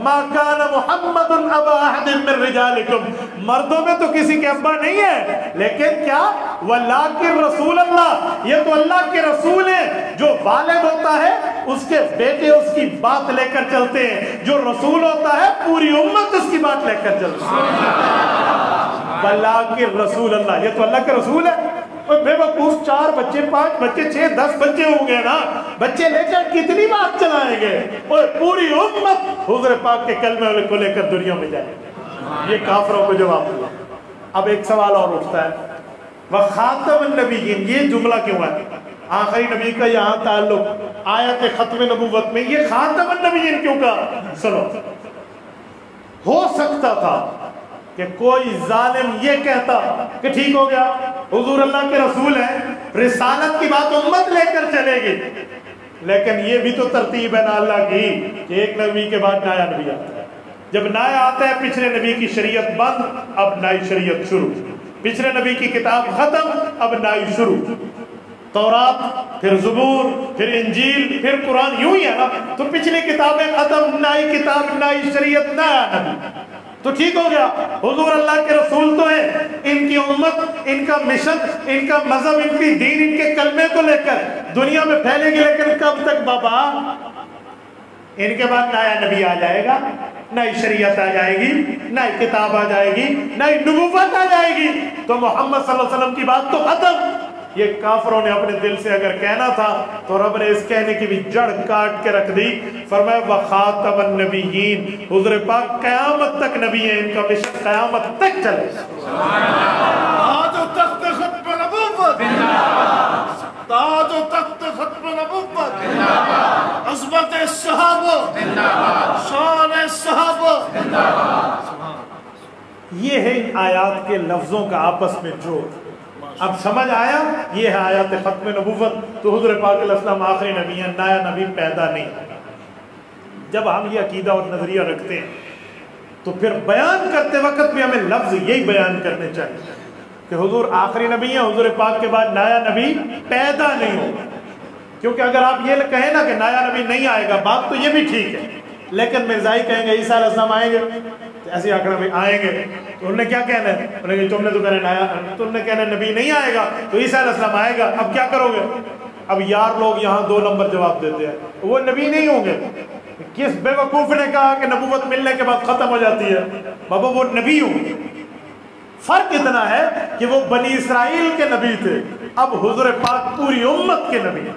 ما کان محمد ابا احد من رجالکم, مردوں میں تو کسی کے ابا نہیں ہے, لیکن کیا ولیکن رسول اللہ, یہ تو اللہ کے رسول ہیں. جو والد ہوتا ہے اس کے بیٹے اس کی بات لے کر چلتے ہیں, جو رسول ہوتا ہے پوری امت اس کی بات لے کر چلتی ہے. ولیکن رسول اللہ, یہ تو اللہ کے رسول ہے. بے وقوف 4 بچے 5 بچے 6 10 بچے ہوں گے نا, بچے لے کر کتنی بات چلائیں گے, اور پوری امت حضور پاک کے کلمے کو لے کر دنیا میں جائے. یہ کافروں کو جواب دیا. اب ایک سوال اور اٹھتا ہے, وخاتم النبیین, یہ جملہ کیوں ہے؟ آخری نبی کا یہاں تعلق آیت ختم نبوت میں, یہ خاتم النبیین کیوں کہا؟ سنو, ہو سکتا تھا کہ کوئی ظالم یہ کہتا کہ ٹھیک ہو گیا حضور اللہ کے رسول ہیں, رسالت کی بات امت لے کر چلے گی, لیکن یہ بھی تو ترتیب ہے نا اللہ کی کہ ایک نبی کے بعد نیا نبی آتا ہے. جب نیا آتا ہے پچھلے نبی کی شریعت بند, اب نئی شریعت شروع, پچھلے نبی کی کتاب ختم, اب نئی شروع. تورات, پھر زبور, پھر انجیل, پھر قرآن, یوں ہی ہے نا. تو پچھلی کتابیں ختم, نئی کتاب, نئی شریعت, نیا نبی. تو ٹھیک ہو گیا حضور اللہ کے رسول تو ہیں, ان کی امت, ان کا مشن, ان کا مذہب, ان کی دین, ان کے کلمے کو لے کر دنیا میں پھیلے گی, لیکن کب تک بابا؟ ان کے بعد نیا نبی آ جائے گا, نئی شریعت آ جائے گی, نئی کتاب آ جائے گی, نئی نبوت آ جائے گی, تو محمد صلی اللہ علیہ وسلم کی بات تو ختم. یہ کافروں نے اپنے دل سے اگر کہنا تھا تو رب نے اس کہنے کی بھی جڑ کاٹ کے رکھ دی. فرمایا وخاتم النبیین, حضور پاک قیامت تک نبی ہیں, ان کا مشن قیامت تک چلے. تاج و تخت ختم نبوت, تاج و تخت ختم نبوت, عظمت صحابہ, شان صحابہ. یہ ہے ان آیات کے لفظوں کا آپس میں جوڑ. اب سمجھ آیا, یہ ہے آیات ختم نبوت. تو حضور پاک علیہ السلام آخری نبی ہیں, نیا نبی پیدا نہیں. جب ہم یہ عقیدہ اور نظریہ رکھتے ہیں تو پھر بیان کرتے وقت بھی ہمیں لفظ یہی بیان کرنے چاہیے کہ حضور آخری نبی ہیں, حضور پاک کے بعد نیا نبی پیدا نہیں ہوگا. کیونکہ اگر آپ یہ کہیں نا کہ نیا نبی نہیں آئے گا, بات تو یہ بھی ٹھیک ہے, لیکن مرزائی کہیں گے عیسیٰ علیہ السلام آئیں گے, ایسے آکڑا بھی آئیں گے, تو انہوں نے کیا کہنا ہے؟ انہوں نے تم نے تو کہنا نیا, تم نے کہنا نبی نہیں آئے گا تو عیسیٰ علیہ السلام آئے گا. اب کیا کرو گے؟ اب یار لوگ یہاں 2 نمبر جواب دیتے ہیں, وہ نبی نہیں ہوں گے. کس بے وقوف نے کہا کہ نبوت ملنے کے بعد ختم ہو جاتی ہے؟ بابا وہ نبی ہوں گے. فرق اتنا ہے کہ وہ بنی اسرائیل کے نبی تھے, اب حضور پاک پوری امت کے نبی ہیں.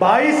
22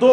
2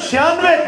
96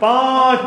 5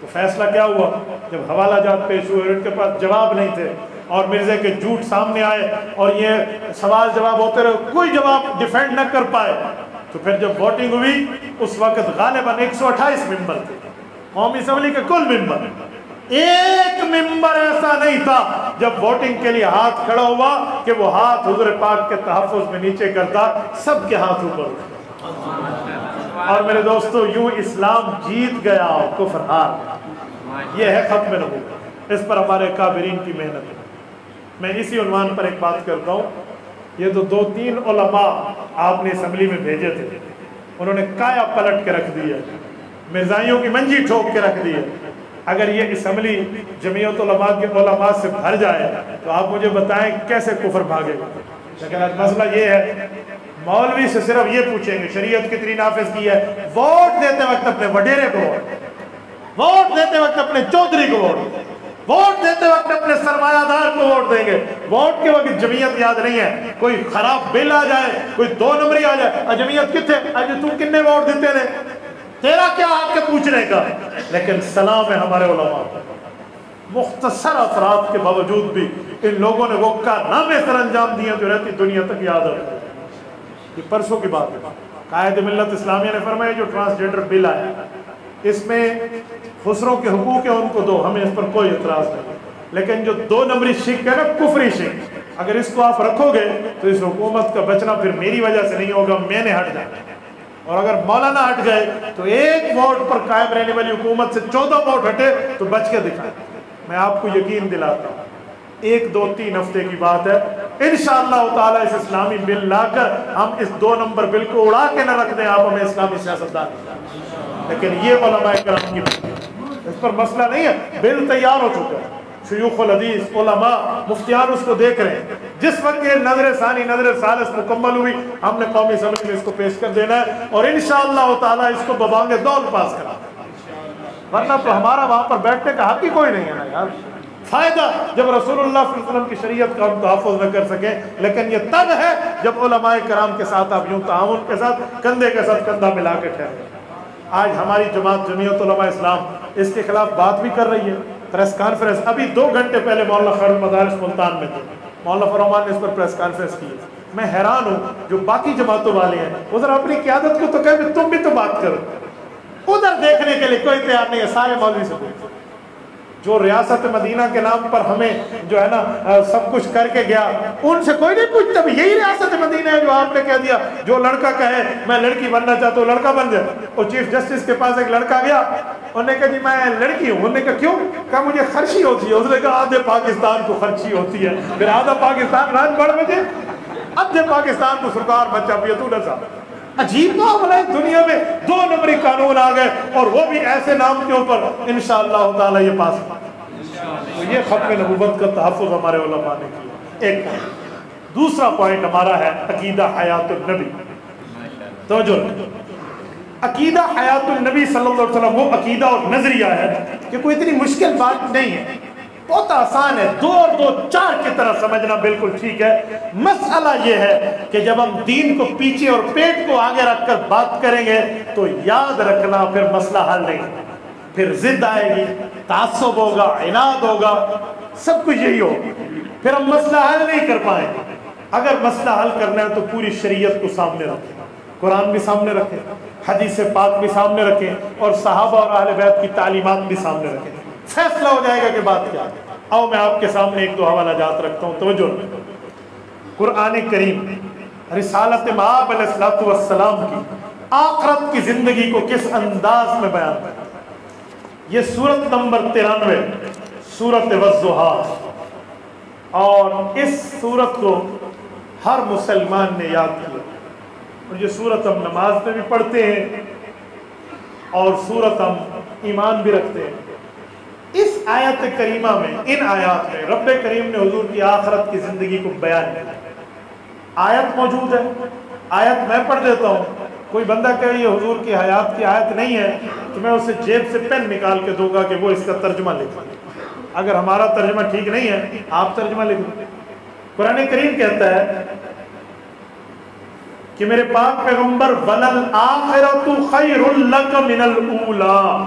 تو فیصلہ کیا ہوا؟ جب حوالہ جات پیش ہوئے اور ان کے پاس جواب نہیں تھے اور مرزا کے جھوٹ سامنے آئے اور یہ سوال جواب ہوتے رہے، کوئی جواب ڈیفینڈ نہ کر پائے، تو پھر جب ووٹنگ ہوئی اس وقت غالباً 128 ممبر تھے قومی اسمبلی کے کل ممبر، ایک ممبر ایسا نہیں تھا جب ووٹنگ کے لیے ہاتھ کھڑا ہوا کہ وہ ہاتھ حضور پاک کے تحفظ میں نیچے کرتا، سب کے ہاتھ اوپر اٹھا۔ اور میرے دوستو یوں اسلام جیت گیا اور کفر ہار گیا۔ یہ ہے ختم نبوت، اس پر ہمارے کابرین کی محنت ہے۔ میں اسی عنوان پر ایک بات کرتا ہوں، یہ تو 2-3 علماء آپ نے اسمبلی میں بھیجے تھے، انہوں نے کایا پلٹ کے رکھ دی ہے، مرزائیوں کی منجی ٹھوک کے رکھ دی ہے۔ اگر یہ اسمبلی جمعیت علماء کے علماء سے بھر جائے تو آپ مجھے بتائیں کیسے کفر بھاگے گا۔ لیکن آج مسئلہ یہ ہے، مولوی سے صرف یہ پوچھیں گے شریعت کتنی نافذ کی ہے، ووٹ دیتے وقت اپنے وڈیرے کو ووٹ دیتے وقت اپنے چودھری کو ووٹ دیتے وقت اپنے سرمایہ دار کو ووٹ دیں گے، ووٹ کے وقت جمعیت یاد نہیں ہے۔ کوئی خراب بل آ جائے، کوئی 2 نمبری آ جائے، جمعیت کتنے آج تم کتنے ووٹ دیتے رہے، تیرا کیا حق ہے پوچھنے کا۔ لیکن سلام ہے ہمارے علماء، مختصر افراد کے باوجود بھی ان لوگوں نے وہ کارنامے سر انجام دیے جو رہتی دنیا تک یاد رکھتے۔ یہ پرسوں کی بات ہے، قائد ملت اسلامیہ نے فرمایا جو ٹرانسجنڈر بل آیا اس میں خسروں کے حقوق ہیں ان کو دو، ہمیں اس پر کوئی اعتراض نہیں، لیکن جو 2 نمبری شک ہے نا، کفری شک، اگر اس کو آپ رکھو گے تو اس حکومت کا بچنا پھر میری وجہ سے نہیں ہوگا، میں نے ہٹ جانا، اور اگر مولانا ہٹ گئے تو 1 ووٹ پر قائم رہنے والی حکومت سے 14 ووٹ ہٹے تو بچ کے دکھائیں۔ میں آپ کو یقین دلاتا ہوں 1-2-3 ہفتے کی بات ہے، انشاءاللہ تعالیٰ اس اسلامی بل لا کر ہم اس 2 نمبر بل کو اڑا کے نہ رکھ دیں، آپ ہمیں اسلامی سیاستدان، لیکن یہ علماء کرام کی اس پر مسئلہ نہیں ہے، بل تیار ہو چکا ہے، شیوخ الحدیث علماء مفتیان اس کو دیکھ رہے ہیں، جس وقت یہ نظر ثانی نظر ثالث مکمل ہوئی ہم نے قومی اسمبلی میں اس کو پیش کر دینا ہے اور انشاءاللہ تعالیٰ اس کو ببانگ دول پاس کرا، ورنہ تو ہمارا وہاں پر بیٹھنے کا حق ہی کوئی نہیں ہے نا یار۔ فائدہ جب رسول اللہ صلی اللہ علیہ وسلم کی شریعت کا ہم تحفظ نہ کر سکیں، لیکن یہ تب ہے جب علماء کرام کے ساتھ آپ یوں تعاون کے ساتھ کندھے کے ساتھ کندھا ملا کے ٹھہرے۔ آج ہماری جماعت جمعیت علماء اسلام اس کے خلاف بات بھی کر رہی ہے، پریس کانفرنس ابھی 2 گھنٹے پہلے مولانا خیر المدارس ملتان میں تھے، مولانا فرمان نے اس پر پریس کانفرنس کی۔ میں حیران ہوں جو باقی جماعتوں والے ہیں ادھر اپنی قیادت کو تو کہے تم بھی تو بات کرو، ادھر دیکھنے کے لیے کوئی تیار نہیں ہے، سارے مولوی سے پوچھو۔ جو ریاست مدینہ کے نام پر ہمیں جو ہے نا سب کچھ کر کے گیا، ان سے کوئی نہیں پوچھتا بھی یہی ریاست مدینہ ہے جو آپ نے کہہ دیا جو لڑکا کہے میں لڑکی بننا چاہتا ہوں لڑکا بن جائے۔ اور چیف جسٹس کے پاس ایک لڑکا گیا، انہوں نے کہا جی میں لڑکی ہوں، انہوں نے کہا کیوں؟ کہا مجھے خرچی ہوتی ہے، اس نے کہا آدھے پاکستان کو خرچی ہوتی ہے، پھر آدھا پاکستان راج بڑھ بجے آدھے پاکستان کو سرکار بچا پیا تو نہ صاحب۔ عجیب معاملہ ہے، دنیا میں 2 نمبری قانون آ گئے اور وہ بھی ایسے نام کے اوپر، انشاءاللہ تعالی یہ پاس۔ تو یہ ختم نبوت کا تحفظ ہمارے علماء نے کیا، ایک پوائنٹ۔ دوسرا پوائنٹ ہمارا ہے عقیدہ حیات النبی۔ توجہ، عقیدہ حیات النبی صلی اللہ علیہ وسلم وہ عقیدہ اور نظریہ ہے کہ کوئی اتنی مشکل بات نہیں ہے، بہت آسان ہے، 2 اور 2 4 کی طرح سمجھنا بالکل ٹھیک ہے۔ مسئلہ یہ ہے کہ جب ہم دین کو پیچھے اور پیٹ کو آگے رکھ کر بات کریں گے تو یاد رکھنا پھر مسئلہ حل نہیں، پھر ضد آئے گی، تعصب ہوگا، عناد ہوگا، سب کچھ یہی ہوگا، پھر ہم مسئلہ حل نہیں کر پائیں گے۔ اگر مسئلہ حل کرنا ہے تو پوری شریعت کو سامنے رکھیں، قرآن بھی سامنے رکھیں، حدیث پاک بھی سامنے رکھیں اور صحابہ اور اہل بیت کی تعلیمات بھی سامنے رکھیں، فیصلہ ہو جائے گا کہ بات کیا ہے۔ آؤ میں آپ کے سامنے 1-2 حوالہ جات رکھتا ہوں، توجہ۔ قرآن کریم رسالت مآب علیہ السلام کی آخرت کی زندگی کو کس انداز میں بیان کرتا ہے؟ یہ سورت نمبر 93 سورت والضحیٰ، اور اس سورت کو ہر مسلمان نے یاد کیا، اور یہ سورت ہم نماز میں بھی پڑھتے ہیں اور سورت ہم ایمان بھی رکھتے ہیں۔ اس آیت کریمہ میں، ان آیات میں رب کریم نے حضور کی آخرت کی زندگی کو بیان کیا۔ آیت موجود ہے، آیت میں پڑھ دیتا ہوں، کوئی بندہ کہے یہ حضور کی حیات کی آیت نہیں ہے تو میں اسے جیب سے پین نکال کے دوں گا کہ وہ اس کا ترجمہ لکھے، اگر ہمارا ترجمہ ٹھیک نہیں ہے آپ ترجمہ لکھ دیں۔ قرآن کریم کہتا ہے کہ میرے پاک پیغمبر وَلَلْآخِرَةُ خَيْرٌ لَكَ مِنَ الْأُولَىٰ،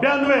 92,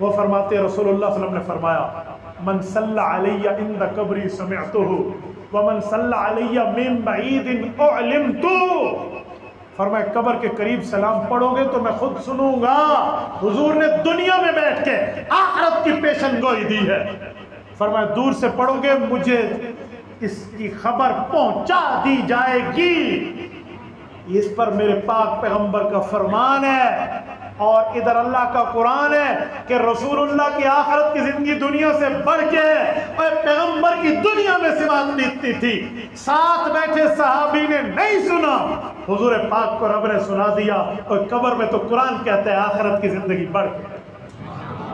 وہ فرماتے ہیں رسول اللہ صلی اللہ علیہ وسلم نے فرمایا من صلی علی عند قبری سمعتہ ومن صلی علی من بعید اعلمت، فرمایا قبر کے قریب سلام پڑھو گے تو میں خود سنوں گا۔ حضور نے دنیا میں بیٹھ کے آخرت کی پیشن گوئی دی ہے، فرمایا دور سے پڑھو گے مجھے اس کی خبر پہنچا دی جائے گی۔ اس پر میرے پاک پیغمبر کا فرمان ہے اور ادھر اللہ کا قرآن ہے کہ رسول اللہ کی آخرت کی زندگی دنیا سے بڑھ کے اور پیغمبر کی دنیا میں سماعت اتنی تھی، ساتھ بیٹھے صحابی نے نہیں سنا، حضور پاک کو رب نے سنا دیا۔ اور قبر میں تو قرآن کہتا ہے آخرت کی زندگی بڑھ کے،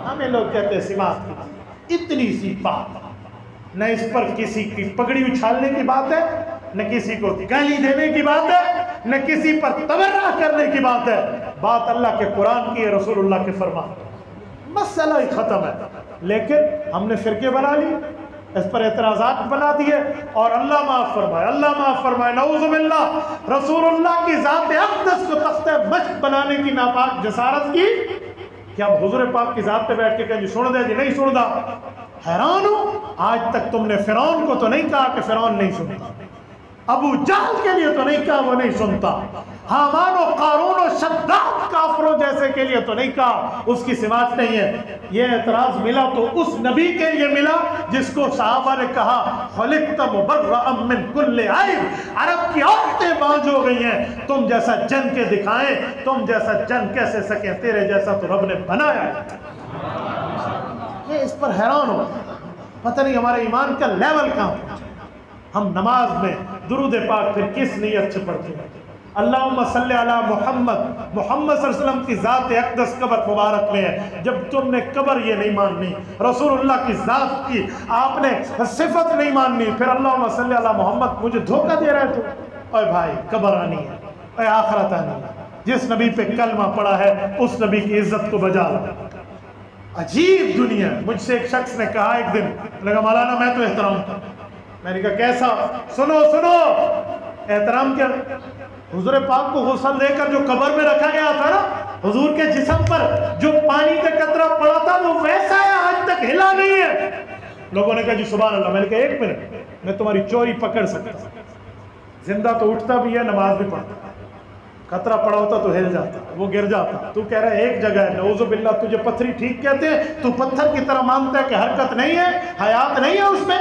ہمیں لوگ کہتے ہیں سماعت، اتنی سی بات، نہ اس پر کسی کی پگڑی اچھالنے کی بات ہے، نہ کسی کو گالی دینے کی بات ہے، نہ کسی پر تبرہ کرنے کی بات ہے، بات اللہ کے قرآن کی ہے، رسول اللہ کے فرمان، مسئلہ ہی ختم ہے۔ لیکن ہم نے فرقے بنا لی، اس پر اعتراضات بنا دیے، اور اللہ معاف فرمائے، اللہ معاف فرمائے، نعوذ باللہ، رسول اللہ کی ذات اقدس کو تختہ مشق بنانے کی ناپاک جسارت کی کہ اب حضور پاک کی ذات پہ بیٹھ کے کہیں جی سن دے جی نہیں سن دا۔ حیران ہوں، آج تک تم نے فرعون کو تو نہیں کہا کہ فرعون نہیں سنتا، ابو جہل کے لیے تو نہیں کہا وہ نہیں سنتا، حامان و قارون و شداد کافروں جیسے کے لیے تو نہیں کہا اس کی سماعت نہیں ہے۔ یہ اعتراض ملا تو اس نبی کے لیے ملا جس کو صحابہ نے کہا خلقت مبرأ من کل عیب، عرب کی عورتیں باز ہو گئی ہیں، تم جیسا جن کے دکھائیں، تم جیسا جن کیسے سکیں، تیرے جیسا تو رب نے بنایا ہے۔ یہ اس پر حیران ہو، پتہ نہیں ہمارے ایمان کا لیول کہاں پہنچا۔ ہم نماز میں درود پاک پھر کس نیت سے پڑھتے ہیں؟ اللہم صلی علی محمد، محمد صلی اللہ علیہ وسلم کی ذات اقدس قبر مبارک میں ہے۔ جب تم نے قبر یہ نہیں ماننی، رسول اللہ کی ذات کی آپ نے صفت نہیں ماننی، پھر اللہم صلی علی محمد مجھے دھوکہ دے رہے تو۔ اے بھائی قبر آنی ہے، اے آخرت آنی ہے، جس نبی پہ کلمہ پڑا ہے اس نبی کی عزت کو بجا لا۔ عجیب دنیا۔ مجھ سے ایک شخص نے کہا ایک دن، لگا مولانا میں تو احترام تھا، میں نے کہا کیسا؟ سنو احترام کیا؟ حضور پاک کو غسل دے کر جو قبر میں رکھا گیا تھا نا، حضور کے جسم پر جو پانی کا قطرہ پڑا تھا وہ ویسا ہے، آج تک ہلا نہیں ہے۔ لوگوں نے کہا جی سبحان اللہ۔ میں نے کہا ایک منٹ، میں تمہاری چوری پکڑ سکتا ہوں، زندہ تو اٹھتا بھی ہے، نماز بھی پڑھتا، قطرہ پڑا ہوتا تو ہل جاتا، وہ گر جاتا۔ تو کہہ رہا ہے ایک جگہ ہے، نعوذ باللہ تجھے پتھری ٹھیک کہتے ہیں، تو پتھر کی طرح مانتا ہے کہ حرکت نہیں ہے، حیات نہیں ہے اس میں۔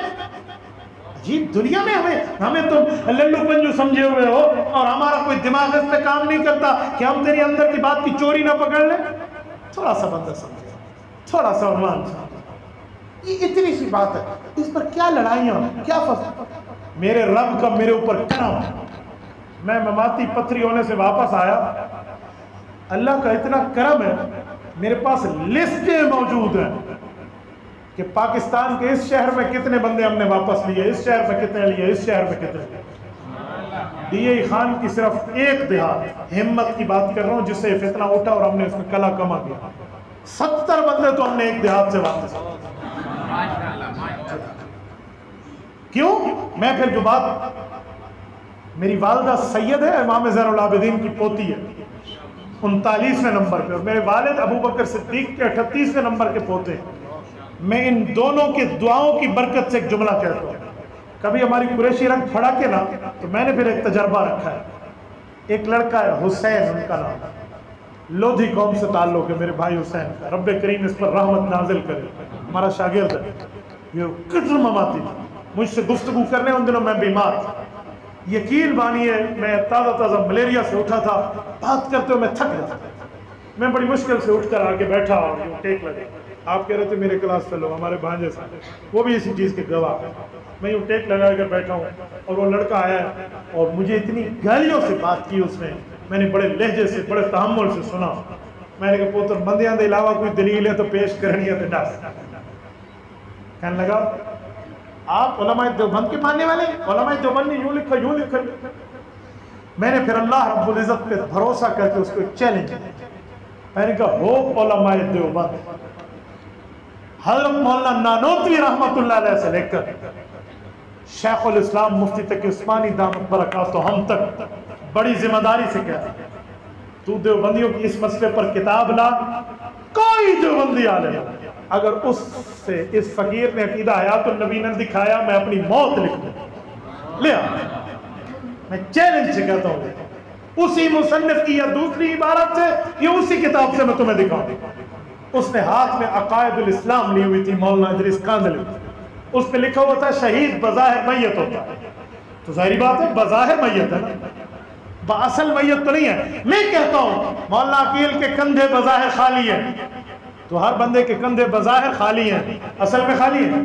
عجیب دنیا میں ہمیں تم للو پنجو سمجھے ہوئے ہو، اور ہمارا کوئی دماغ اس پہ کام نہیں کرتا کہ ہم تیری اندر کی بات کی چوری نہ پکڑ لیں۔ تھوڑا سا بندہ سمجھے، تھوڑا سا عنوان سمجھے، یہ اتنی سی بات ہے، اس پر کیا لڑائیاں، کیا فصل۔ میرے رب کا میرے اوپر کرم، میں مماتی پتھری ہونے سے واپس آیا، اللہ کا اتنا کرم ہے، میرے پاس لسٹیں موجود ہیں کہ پاکستان کے اس شہر میں کتنے بندے ہم نے واپس لیے، اس شہر میں کتنے لیے، اس شہر میں کتنے لیے۔ ڈی اے خان کی صرف ایک دیہات ہمت کی بات کر رہا ہوں جس سے فتنہ اٹھا اور ہم نے اس میں کلا کما دیا، 70 بندے تو ہم نے ایک دیہات سے واپس۔ کیوں؟ میں پھر جو بات، میری والدہ سید ہے، امام زین العابدین کی پوتی ہے، 39ویں نمبر پہ، اور میرے والد ابو بکر صدیق کے 38ویں نمبر کے پوتے ہیں۔ میں ان دونوں کے دعاؤں کی برکت سے ایک جملہ کہتا ہوں، کبھی ہماری قریشی رنگ پھڑا کے نا تو میں نے پھر ایک تجربہ رکھا ہے۔ ایک لڑکا ہے حسین، ان کا نام، لودھی قوم سے تعلق ہے، میرے بھائی حسین کا، رب کریم اس پر رحمت نازل کرے، ہمارا شاگرد ہے، یہ کٹر مماتی تھا، مجھ سے گفتگو کرنے، ان دنوں میں بیمار تھا، یقین مانیے میں تازہ ملیریا سے اٹھا تھا، بات کرتے ہوئے میں تھک گیا، میں بڑی مشکل سے اٹھ کر آگے بیٹھا اور یوں ٹیک لگے۔ آپ کہہ رہے تھے میرے کلاس فیلو ہمارے بھانجے سے، وہ بھی اسی چیز کے گواہ ہیں، میں یوں ٹیک لگا کر بیٹھا ہوں، اور وہ لڑکا آیا ہے اور مجھے اتنی گالیوں سے بات کی اس نے، میں نے بڑے لہجے سے بڑے تحمل سے سنا۔ میں نے کہا پوتر بندیاں دے علاوہ کوئی دلیل ہے تو پیش کرنی ہے تو ڈس۔ کہنے لگا آپ علماء دیوبند کے ماننے والے؟ علماء دیوبند نے یوں لکھا یوں لکھا۔ میں نے پھر اللہ رب العزت پہ بھروسہ کر کے اس کو ایک چیلنج دیا، میں نے کہا ہو علماء دیوبند، حضرت مولانا نانوتوی رحمۃ اللہ علیہ سے لے کر شیخ الاسلام مفتی تقی عثمانی دامت برکاتہ ہم تک بڑی ذمہ داری سے کہتا ہے، تو دیوبندیوں کی اس مسئلے پر کتاب لا، کوئی دیوبندی عالم اگر اس سے اس فقیر نے عقیدہ حیات النبی نے دکھایا، میں اپنی موت لکھ دوں، لے آ، میں چیلنج سے کہتا ہوں، اسی مصنف کی یا دوسری عبارت سے یا اسی کتاب سے میں تمہیں دکھاؤں۔ اس نے ہاتھ میں عقائد الاسلام لی ہوئی تھی، مولانا ادریس کاندھلی، اس پہ لکھا ہوا تھا شہید بظاہر میت ہوتا ہے، تو ظاہری بات ہے بظاہر میت ہے نا، باصل میت تو نہیں ہے۔ میں کہتا ہوں مولانا عقیل کے کندھے بظاہر خالی ہیں، تو ہر بندے کے کندھے بظاہر خالی ہیں، اصل میں خالی ہیں؟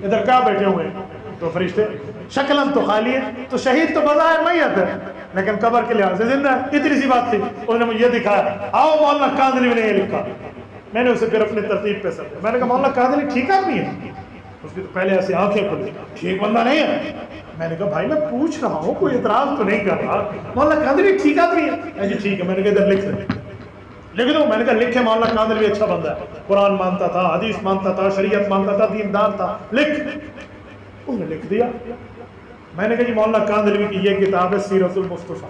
ادھر کیا بیٹھے ہوئے ہیں تو فرشتے، شکلن تو خالی ہے، تو شہید تو بظاہر میت ہے لیکن قبر کے لحاظ سے زندہ ہے۔ اتنی سی بات تھی، انہوں نے مجھے یہ دکھایا، آؤ مولانا کاندھلی نے یہ لکھا، میں نے اسے پھر اپنے ترتیب پہ سمجھا، میں نے کہا مولانا کاندھلی ٹھیک آدمی ہے؟ اس کی تو پہلے ایسے آنکھیں کھلی، ٹھیک بندہ نہیں ہے؟ میں نے کہا بھائی میں پوچھ رہا ہوں، کوئی اعتراض تو نہیں کر رہا، مولانا کاندھلی ٹھیک آدمی ہے؟ جی ٹھیک ہے۔ میں نے کہا ادھر لکھ دو، میں نے کہا لکھے مولانا کاندھلی اچھا بندہ ہے، قرآن مانتا تھا، حدیث مانتا تھا، شریعت مانتا تھا، دیندار تھا، لکھ۔ انہوں نے لکھ دیا۔ میں نے کہا جی مولانا کاندھلی کی یہ کتاب ہے سیرت المصطفیٰ،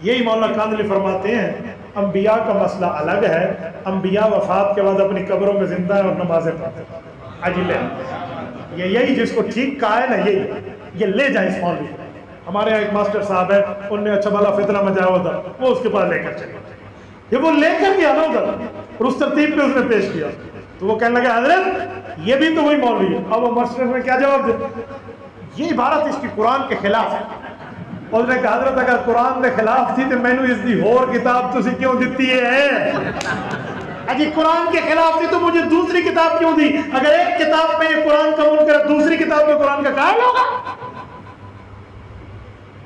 یہی مولانا کاندھلی فرماتے ہیں انبیاء کا مسئلہ الگ ہے، انبیاء وفات کے بعد اپنی قبروں میں زندہ ہے اور نمازیں پڑھتے ہیں۔ عجیب ہے، یہی جس کو ٹھیک کہا ہے نا، یہ لے جائیں اس مولوی۔ ہمارے یہاں ایک ماسٹر صاحب ہے، ان نے اچھا بھلا فتنہ مچایا ہوا تھا، وہ اس کے پاس لے کر چلے، یہ وہ لے کر گیا نا ادھر، اور اس ترتیب پہ اس نے پیش کیا، تو وہ کہنے لگا حضرت یہ بھی تو وہی مولوی ہے۔ اب وہ ماسٹر میں کیا جواب دے؟ یہ عبارت اس کی قرآن کے خلاف ہے۔ اور اس نے کہا حضرت اگر قرآن کے خلاف تھی تو میں نے اس دی اور کتاب تسی کیوں دیتی ہے؟ اگر قرآن کے خلاف تھی تو مجھے دوسری کتاب کیوں دی؟ اگر ایک کتاب میں یہ قرآن کا منکر ہے، دوسری کتاب میں قرآن کا قائل ہوگا؟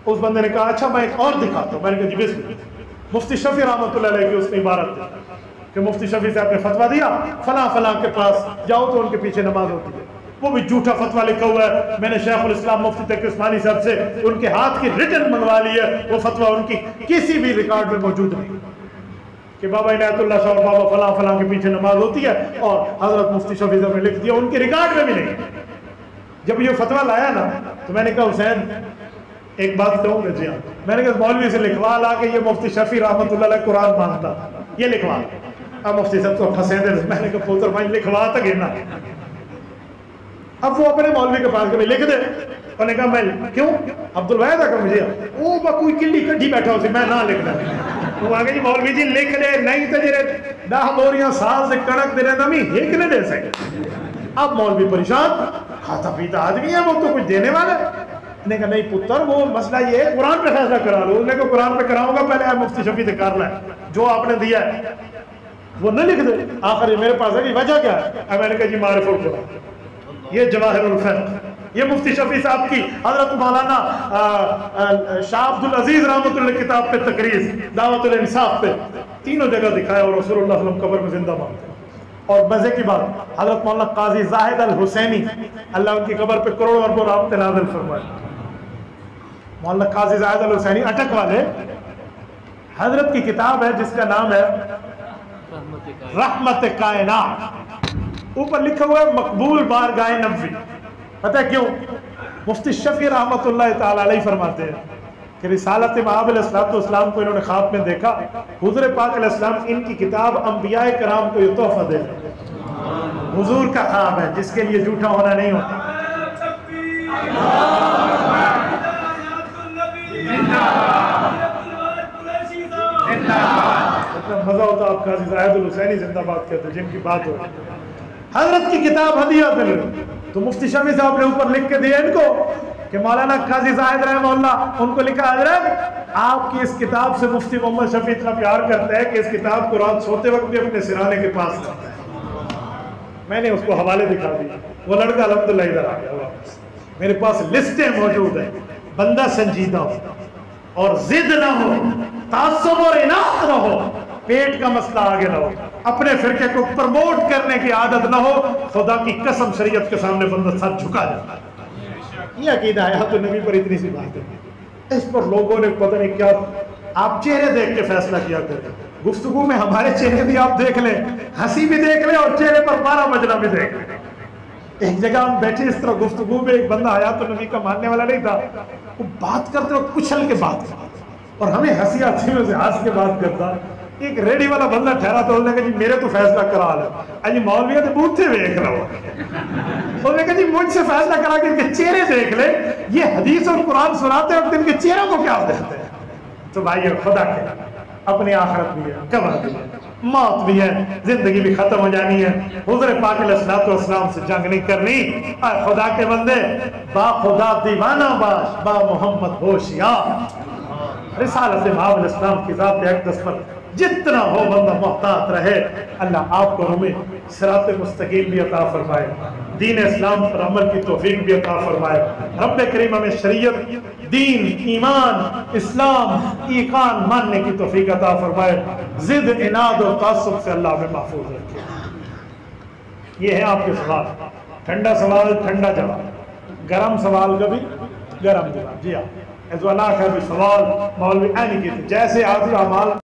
اس بندے نے کہا اچھا میں ایک اور دکھاتا ہوں۔ میں نے کہا جی بسم اللہ۔ مفتی شفیع رحمۃ اللہ علیہ کی اس نے عبارت دی کہ مفتی شفیع صاحب نے فتویٰ دیا فلاں فلاں کے پاس جاؤ تو ان کے پیچھے نماز ہوتی ہے، وہ بھی جھوٹا فتویٰ لکھا ہوا ہے، میں نے شیخ الاسلام مفتی تقی عثمانی صاحب سے ان کے ہاتھ کی ریٹن منگوا لی ہے، وہ فتویٰ ان کی کسی بھی ریکارڈ میں موجود نہیں کہ بابا عنایت اللہ شاہ اور بابا فلاں فلاں کے پیچھے نماز ہوتی ہے، اور حضرت مفتی شفیع صاحب نے لکھ دیا، ان کے ریکارڈ میں بھی نہیں۔ جب یہ فتویٰ لایا نا تو میں نے کہا حسین ایک بات کہوں گا جی ہاں، میں نے کہا مولوی سے لکھوا لا کہ یہ مفتی شفیع رحمۃ اللہ علیہ قرآن مانتا، یہ لکھوا۔ اب مفتی صاحب کو پھنسے دے، میں نے کہا پوتر بھائی لکھوا تو گرنا۔ اب وہ اپنے مولوی کے پاس کبھی لکھ دے، انہوں نے کہا میں کیوں عبد الواحد آ کر مجھے وہ کوئی کلی کڈی بیٹھا اسے میں نہ لکھنا، وہ آگے جی مولوی جی لکھ دے نہیں تو جی 10 بوریاں سال سے کڑک دے رہے نمی ایک نہیں دے سکتے۔ اب مولوی پریشان، کھاتا پیتا آدمی ہے وہ تو کچھ دینے والا ہے۔ نے کہا نہیں پتر وہ مسئلہ یہ ہے قرآن پہ فیصلہ کرا لو۔ انہوں نے کہا قرآن پہ کراؤں گا، پہلے مفتی شفیع سے کر لیں جو آپ نے دیا ہے وہ نہ لکھ دے۔ آخر میرے پاس ہے کہ وجہ کیا ہے؟ میں نے کہا جی معرف القرآن، یہ جواہر الفقہ، یہ مفتی شفیع صاحب کی حضرت مولانا شاہ عبد العزیز رحمۃ اللہ کتاب پہ تقریر دعوت الانصاف پہ تینوں جگہ دکھایا، اور رسول اللہ صلی اللہ علیہ وسلم قبر میں زندہ مانتے ہیں۔ اور مزے کی بات حضرت مولانا قاضی زاہد الحسینی اللہ ان کی قبر پہ کروڑوں اربوں رحمت نازل فرمائے، مولانا قاضی زاہد الحسینی اٹک والے، حضرت کی کتاب ہے جس کا نام ہے رحمت کائنات، اوپر لکھا ہوا ہے مقبول بارگاہ نبوی۔ پتہ ہے کیوں؟ مفتی شفیع رحمۃ اللہ تعالی علیہ فرماتے ہیں کہ رسالت مآب علیہ السلام کو انہوں نے خواب میں دیکھا، حضور پاک علیہ السلام ان کی کتاب انبیاء کرام کو یہ تحفہ دے رہے ہیں۔ حضور کا خواب ہے جس کے لیے جھوٹا ہونا نہیں ہوتا۔ مزہ ہوتا آپ قاضی زاہد الحسینی زندہ باد کہتے ہیں جن کی بات ہو، حضرت کی کتاب ہدیہ دے، تو مفتی شفیع صاحب نے اوپر لکھ کے دیا ان کو کہ مولانا قاضی زاہد رحمہ اللہ ان کو لکھا حضرت آپ کی اس کتاب سے مفتی محمد شفیع اتنا پیار کرتا ہے کہ اس کتاب کو رات سوتے وقت بھی اپنے سرانے کے پاس رکھتا ہے۔ میں نے اس کو حوالے دکھا دی، وہ لڑکا الحمدللہ ادھر آ گیا واپس، میرے پاس لسٹیں موجود ہیں، بندہ سنجیدہ ہو اور ضد نہ ہو، تعصب اور اناد نہ ہو، پیٹ کا مسئلہ آگے نہ ہو، اپنے فرقے کو پرموٹ کرنے کی عادت نہ ہو، خدا کی قسم شریعت کے سامنے بندہ سر جھکا جاتا ہے۔ یہ عقیدہ ہے تو نبی پر اتنی سی بات ہے، اس پر لوگوں نے پتہ نہیں کیا، آپ چہرے دیکھ کے فیصلہ کیا کریں، گفتگو میں ہمارے چہرے بھی آپ دیکھ لیں، ہنسی بھی دیکھ لیں اور چہرے پر 12 بجنا بھی دیکھ لیں۔ ایک جگہ ہم بیٹھے اس طرح گفتگو میں، ایک بندہ حیات النبی کا ماننے والا نہیں تھا، وہ بات کرتے وقت کچل کے بات کرتا اور ہمیں ہنسی آتی ہے، اسے ہنس کے بات کرتا، ایک ریڈی والا بندہ ٹھہرا تو انہوں نے کہا جی میرے تو فیصلہ کرا لو جی مولوی تو بوتھے دیکھ لو انہوں نے کہا جی مجھ سے فیصلہ کرا کہ ان کے چہرے دیکھ لے یہ حدیث اور قرآن سناتے وقت ان کے چہروں کو کیا دیتے ہیں تو بھائی خدا کے اپنی آخرت بھی ہے قبر بھی ہے موت بھی ہے زندگی بھی ختم ہو جانی ہے حضور پاک علیہ السلام سے جنگ نہیں کرنی اے خدا کے بندے با خدا دیوانہ باش با محمد ہوشیار رسالت امام علیہ السلام کی ذات اقدس پر جتنا ہو بندہ محتاط رہے اللہ آپ کو ہمیں صراط مستقیم بھی عطا فرمائے دین اسلام پر عمل کی توفیق بھی عطا فرمائے رب کریم ہمیں شریعت دین ایمان اسلام ایقان ماننے کی توفیق عطا فرمائے ضد عناد اور تعصب سے اللہ ہمیں محفوظ رکھے یہ ہے آپ کے سوال ٹھنڈا سوال ٹھنڈا جواب گرم سوال کا بھی گرم جواب جی ہاں ایسا اللہ کا بھی سوال مولوی عینی کی جیسے آج اعمال